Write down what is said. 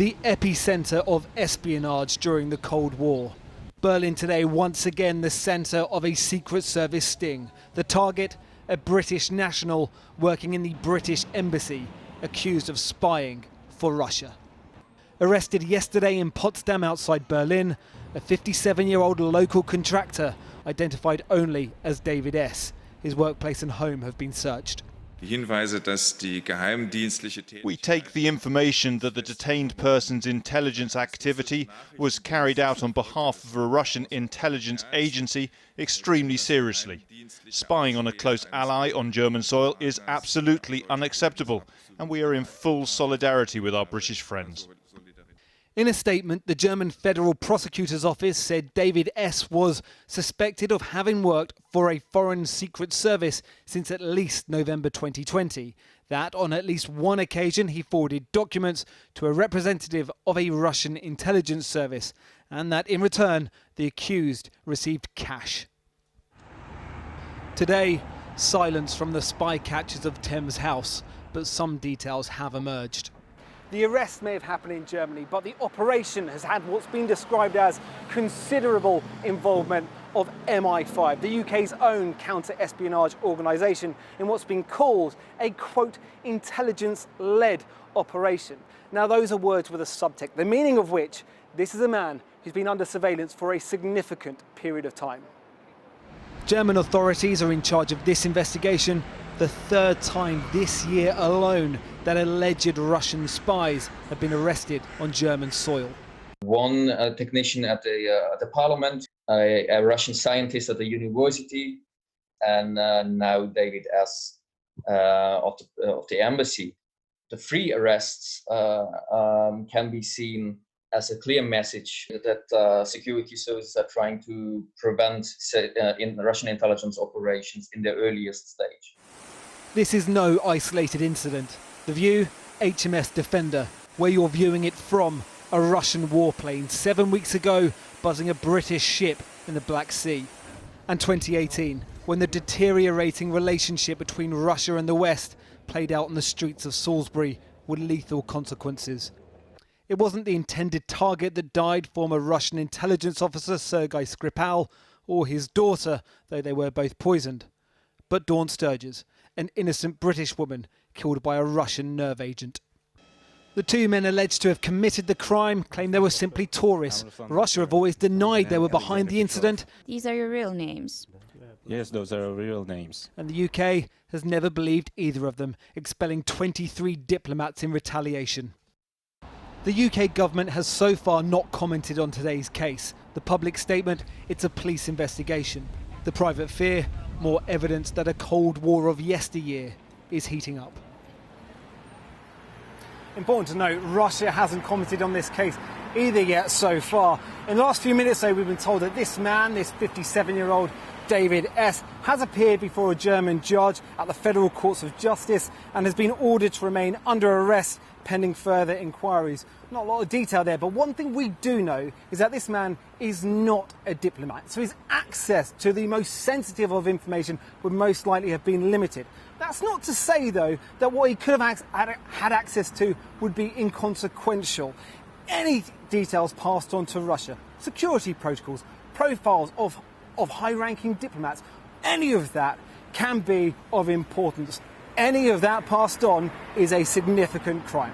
the epicenter of espionage during the Cold War. Berlin today once again the centre of a Secret Service sting. The target, a British national working in the British Embassy, accused of spying for Russia. Arrested yesterday in Potsdam outside Berlin, a 57-year-old local contractor identified only as David S. His workplace and home have been searched. We take the information that the detained person's intelligence activity was carried out on behalf of a Russian intelligence agency extremely seriously. Spying on a close ally on German soil is absolutely unacceptable, and we are in full solidarity with our British friends. In a statement, the German Federal Prosecutor's Office said David S. was suspected of having worked for a foreign secret service since at least November 2020. That on at least one occasion he forwarded documents to a representative of a Russian intelligence service, and that in return the accused received cash. Today, silence from the spy catchers of Thames House, but some details have emerged. The arrest may have happened in Germany, but the operation has had what's been described as considerable involvement of MI5, the UK's own counter-espionage organisation, in what's been called a, quote, intelligence-led operation. Now, those are words with a subtext, the meaning of which this is a man who's been under surveillance for a significant period of time. German authorities are in charge of this investigation, the third time this year alone that alleged Russian spies have been arrested on German soil. One technician at the parliament, a Russian scientist at the university, and now David S. of the embassy. The three arrests can be seen as a clear message that security services are trying to prevent in Russian intelligence operations in their earliest stage. This is no isolated incident. The View, HMS Defender, where you're viewing it from, a Russian warplane 7 weeks ago buzzing a British ship in the Black Sea. And 2018, when the deteriorating relationship between Russia and the West played out on the streets of Salisbury with lethal consequences. It wasn't the intended target that died, former Russian intelligence officer Sergei Skripal, or his daughter, though they were both poisoned, but Dawn Sturgis, an innocent British woman killed by a Russian nerve agent. The two men alleged to have committed the crime claim they were simply tourists. Russia have always denied they were behind the incident. These are your real names? Yes, those are real names. And the UK has never believed either of them, expelling 23 diplomats in retaliation. The UK government has so far not commented on today's case. The public statement, it's a police investigation. The private fear, more evidence that a Cold War of yesteryear is heating up. Important to note, Russia hasn't commented on this case either yet so far. In the last few minutes, though, we've been told that this man, this 57-year-old David S., has appeared before a German judge at the Federal Courts of Justice and has been ordered to remain under arrest pending further inquiries. Not a lot of detail there, but one thing we do know is that this man is not a diplomat, so his access to the most sensitive of information would most likely have been limited. That's not to say, though, that what he could have had access to would be inconsequential. Any details passed on to Russia, security protocols, profiles of high-ranking diplomats, any of that can be of importance. Any of that passed on is a significant crime.